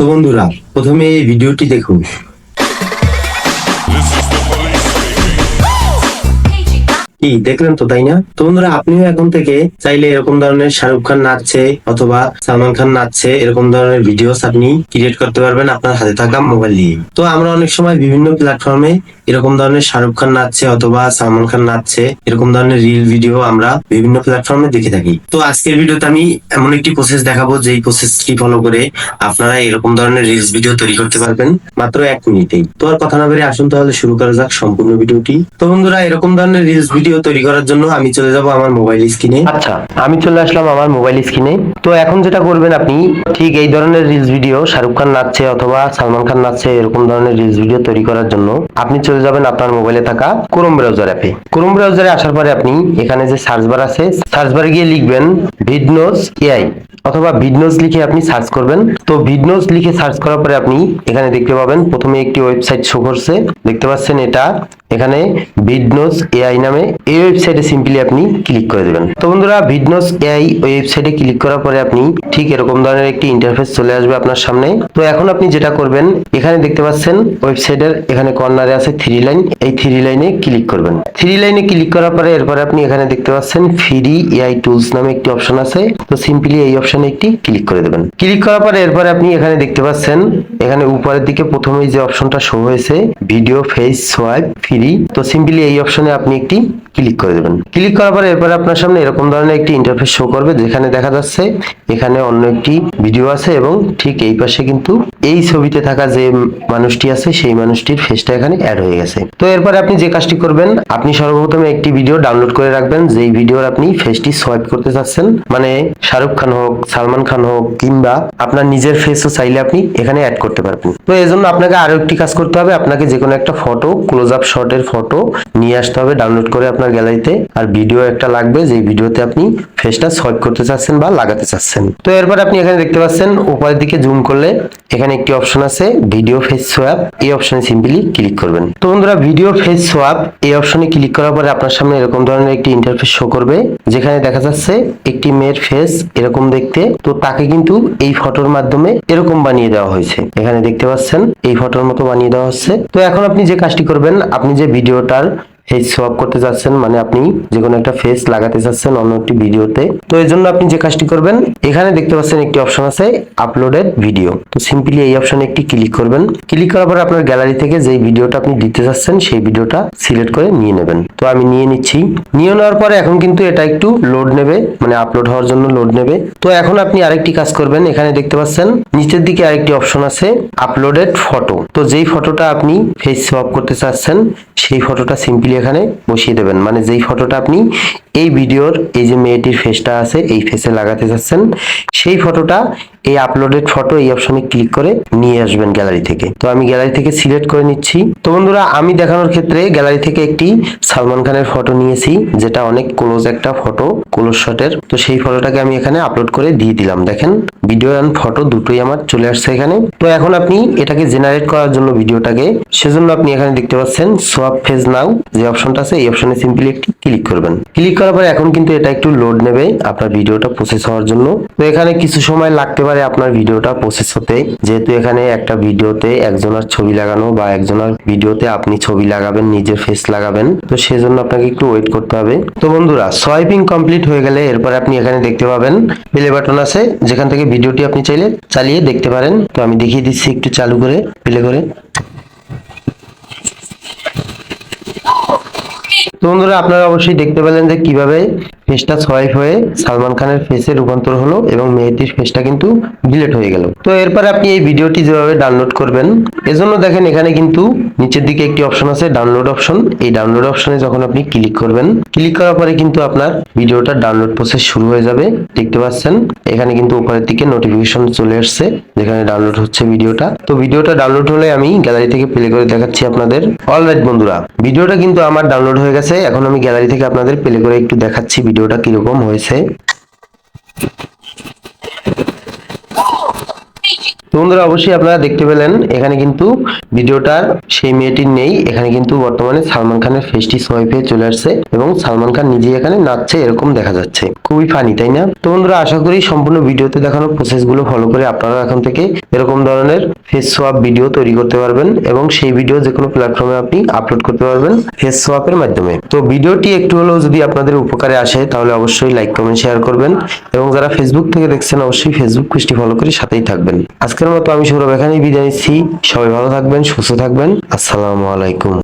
তো বন্ধুরা, প্রথমে এই ভিডিওটি দেখুন। কি দেখলেন তো, তাই না? তো বন্ধুরা, আপনিও এখন থেকে চাইলে এরকম ধরনের শাহরুখ খান নাচছে অথবা সালমান খান নাচছে এরকম ধরনের ভিডিওস আপনি ক্রিয়েট করতে পারবেন আপনার হাতে থাকা মোবাইল দিয়ে। তো আমরা অনেক সময় বিভিন্ন প্ল্যাটফর্মে এরকম ধরনের শাহরুখ খান নাচছে অথবা সালমান খান নাচছে এরকম ধরনের রিল ভিডিও আমরা বিভিন্ন প্ল্যাটফর্মে দেখে থাকি। তো আজকের ভিডিওতে আমি এমন একটি প্রসেস দেখাবো যেই প্রসেসটি ফলো করে আপনারা এরকম ধরনের রিলস ভিডিও তৈরি করতে পারবেন মাত্র 1 মিনিটেই। তো আর কথা না বেরিয়ে আসুন তাহলে শুরু করা যাক সম্পূর্ণ ভিডিওটি। তো বন্ধুরা, এরকম ধরনের রিলস ভিডিও তৈরি করার জন্য আমি চলে যাব আমার মোবাইল স্ক্রিনে। আচ্ছা, আমি চলে আসলাম আমার মোবাইল স্ক্রিনে। তো এখন যেটা করবেন, আপনি ঠিক এই ধরনের রিলস ভিডিও শাহরুখ খান নাচছে অথবা সালমান খান নাচছে এরকম ধরনের রিলস ভিডিও তৈরি করার জন্য আপনি চলে যাবেন আপনার মোবাইলে থাকা ক্রোম ব্রাউজার অ্যাপে। ক্রোম ব্রাউজারে আসার পরে আপনি এখানে যে সার্চ বার আছে, সার্চ বারে গিয়ে লিখবেন ভিডনোজ এআই অথবা ভিডনোজ লিখে আপনি সার্চ করবেন। তো ভিডনোজ লিখে সার্চ করার পরে আপনি এখানে দেখতে পাবেন প্রথমে একটি ওয়েবসাইট শো করছে, দেখতে পাচ্ছেন এটা। এখানে ভিডনোজ এআই নামে এই ওয়েবসাইটে সিম্পলি আপনি ক্লিক করে দেবেন। তো বন্ধুরা, ভিডনোজ এআই ওয়েবসাইটে ক্লিক করার পরে আপনি ঠিক এরকম ধরনের একটি ইন্টারফেস চলে আসবে আপনার সামনে। তো এখন আপনি যেটা করবেন, এখানে দেখতে পাচ্ছেন ওয়েবসাইটের এখানে কর্নারে আছে 3 লাইন, এই 3 লাইনে ক্লিক করবেন। 3 লাইনে ক্লিক করার পরে এরপরে আপনি এখানে দেখতে পাচ্ছেন ফ্রি এআই টুলস নামে একটি অপশন আছে। তো সিম্পলি এই অপশনে একটি ক্লিক করে দেবেন। ক্লিক করার পরে এরপরে আপনি এখানে দেখতে পাচ্ছেন এখানে উপরের দিকে প্রথমেই যে অপশনটা শো হয়েছে ভিডিও ফেস সোয়াইপ ফ্রি। তো সিম্পলি এই অপশনে আপনি একটি ক্লিক করে দেবেন। ক্লিক করার পরে এরপরে আপনার সামনে এরকম ধরনের একটি ইন্টারফেস শো করবে, যেখানে দেখা যাচ্ছে এখানে অন্য একটি ভিডিও আছে এবং ঠিক এই পাশে কিন্তু এই ছবিতে থাকা যে মানুষটি আছে সেই মানুষটির ফেসটা এখানে অ্যাড হয়ে গেছে। তো এরপরে আপনি যে কাজটি করবেন, আপনি সর্বপ্রথমে একটি ভিডিও ডাউনলোড করে রাখবেন যেই ভিডিওর আপনি ফেসটি সোয়াইপ করতে চাচ্ছেন, মানে শাহরুখ খান হোক, সালমান খান হোক, কিংবা আপনার নিজের ফেসও চাইলে আপনি এখানে অ্যাড করতে পারবেন। তো এজন্য আপনাকে আরো একটি কাজ করতে হবে, আপনাকে যে কোনো একটা ফটো, ক্লোজ আপ শটের ফটো নিয়ে আসতে হবে ডাউনলোড করে আপনার গ্যালারিতে। আর ভিডিও একটা লাগবে যে ভিডিওতে আপনি ফেসটা সোয়াইপ করতে চাচ্ছেন বা লাগাতে চাচ্ছেন। তো এরপর আপনি এখানে দেখতে পাচ্ছেন উপরের দিকে জুম করলে এখানে একটি অপশন আছে ভিডিও ফেস সোয়াপ, এই অপশনে সিম্পলি ক্লিক করবেন। তো বন্ধুরা, ভিডিও ফেস সোয়াপ এই অপশনে ক্লিক করার পরে আপনার সামনে এরকম ধরনের একটি ইন্টারফেস শো করবে, যেখানে দেখা যাচ্ছে একটি মেয়ের ফেস এরকম দেখতে। তো তাকে কিন্তু এই ফটোর মাধ্যমে এরকম বানিয়ে দেওয়া হয়েছে, এখানে দেখতে পাচ্ছেন এই ফটোর মতো বানিয়ে দেওয়া হচ্ছে। তো এখন আপনি যে কাজটি করবেন, আপনি যে ভিডিওটার ফেস সোয়াপ করতে যাচ্ছেন, মানে আপনি যে কোনো একটা ফেস লাগাতে চাচ্ছেন অন্য একটি ভিডিওতে, তো এর জন্য আপনি যে কাজটি করবেন, এখানে দেখতে পাচ্ছেন একটি অপশন আছে আপলোডেড ভিডিও। তো সিম্পলি এই অপশনে একটি ক্লিক করবেন। ক্লিক করার পরে আপনার গ্যালারি থেকে যেই ভিডিওটা আপনি দিতে চাচ্ছেন সেই ভিডিওটা সিলেক্ট করে নিয়ে নেবেন। তো আমি নিয়ে নিচ্ছি। নিয়ে নেওয়ার পরে এখন কিন্তু এটা একটু লোড নেবে, মানে আপলোড হওয়ার জন্য লোড নেবে। তো এখন আপনি আরেকটি কাজ করবেন, এখানে দেখতে পাচ্ছেন নিচের দিকে আরেকটি অপশন আছে আপলোডেড ফটো। তো যেই ফটোটা আপনি ফেস সোয়াপ করতে চাচ্ছেন সেই ফটোটা সিম্পলি এখানে বসিয়ে দেবেন, মানে যেই ফটোটা আপনি এই ভিডিওর এই যে মেয়েটির ফেসটা আছে এই ফেসে লাগাতে চাচ্ছেন সেই ফটোটা এই আপলোডেড ফটো এই অপশনে ক্লিক করে নিয়ে আসবেন গ্যালারি থেকে। তো আমি গ্যালারি থেকে সিলেক্ট করে নিচ্ছি। তো বন্ধুরা, আমি দেখানোর ক্ষেত্রে গ্যালারি থেকে একটি সালমান খানের ফটো নিয়েছি, যেটা অনেক ক্লোজ একটা ফটো, ক্লোজ শটের। তো সেই ফটোটাকে আমি এখানে আপলোড করে দিয়ে দিলাম। দেখেন ভিডিও এন্ড ফটো দুটোই আমার চলে আসছে এখানে। তো এখন আপনি এটাকে জেনারেট করার জন্য ভিডিওটাকে, সেজন্য আপনি এখানে দেখতে পাচ্ছেন সোয়াপ ফেজ নাও যে অপশনটা আছে এই অপশনে সিম্পলি একটি ক্লিক করবেন। ক্লিক করার পরে এখন কিন্তু এটা একটু লোড নেবে আপনার ভিডিওটা প্রসেস হওয়ার জন্য। তো এখানে কিছু সময় লাগতে পারে আপনার ভিডিওটা প্রসেস হতে, যেহেতু এখানে একটা ভিডিওতে একজনের ছবি লাগানো বা একজনের ভিডিওতে আপনি ছবি লাগাবেন, নিজের ফেস লাগাবেন, তো সেজন্য আপনাকে একটু ওয়েট করতে হবে। তো বন্ধুরা, সোয়াইপিং কমপ্লিট হয়ে গেলে এরপর আপনি এখানে দেখতে পাবেন প্লে বাটন আছে, যেখান থেকে ভিডিওটি আপনি চাইলে চালিয়ে দেখতে পারেন। তো আমি দেখিয়ে দিচ্ছি একটু চালু করে প্লে করে। তো বন্ধুরা, আপনারা অবশ্যই দেখতে পেলেন যে কিভাবে ফেসটা সোয়াইপ হয়ে সালমান খানের ফেসে রূপান্তর হলো এবং মেয়েটির ফেসটা কিন্তু ডিলিট হয়ে গেল। তো এরপর আপনি এই ভিডিওটি যেভাবে ডাউনলোড করবেন, এজন্য দেখেন এখানে কিন্তু নিচের দিকে একটি অপশন আছে ডাউনলোড অপশন। এই ডাউনলোড অপশনে যখন আপনি ক্লিক করবেন, ক্লিক করার পরে কিন্তু আপনার ভিডিওটার ডাউনলোড প্রসেস শুরু হয়ে যাবে। দেখতে পাচ্ছেন এখানে কিন্তু উপরের দিকে নোটিফিকেশন চলে আসছে যেখানে ডাউনলোড হচ্ছে ভিডিওটা। তো ভিডিওটা ডাউনলোড হলে আমি গ্যালারি থেকে প্লে করে দেখাচ্ছি আপনাদের। অলরাইট বন্ধুরা, ভিডিওটা কিন্তু আমার ডাউনলোড হয়ে গেছে। এখন আমি গ্যালারি থেকে আপনাদের প্লে করে একটু দেখাচ্ছি ভিডিওটা কিরকম হয়েছে। তো বন্ধুরা অবশ্যই আপনারা দেখতে পেলেন এখানে কিন্তু ভিডিওটার সেই মেয়েটির নেই, এখানে কিন্তু বর্তমানে সালমান খানের ফেসটি সোয়াইপে চলে আসছে এবং সালমান খান নিজেই এখানে নাচছে এরকম দেখা যাচ্ছে। খুবই ফানি তাই না? তো বন্ধুরা আশা করি সম্পূর্ণ ভিডিওতে দেখানো প্রসেস গুলো ফলো করে আপনারা এখন থেকে এরকম ধরনের ফেস সোয়াপ ভিডিও তৈরি করতে পারবেন এবং সেই ভিডিও যে কোনো প্ল্যাটফর্মে আপনি আপলোড করতে পারবেন ফেস সোয়াপের মাধ্যমে। তো ভিডিওটি একটু হলেও যদি আপনাদের উপকারে আসে তাহলে অবশ্যই লাইক কমেন্ট শেয়ার করবেন এবং যারা ফেসবুক থেকে দেখছেন অবশ্যই ফেসবুক পেজটি ফলো করে সাথেই থাকবেন। আজকের মতো আমি সৌরভ এখানেই বিদায় নিচ্ছি। সবাই ভালো থাকবেন, সুস্থ থাকবেন। আসসালামু আলাইকুম।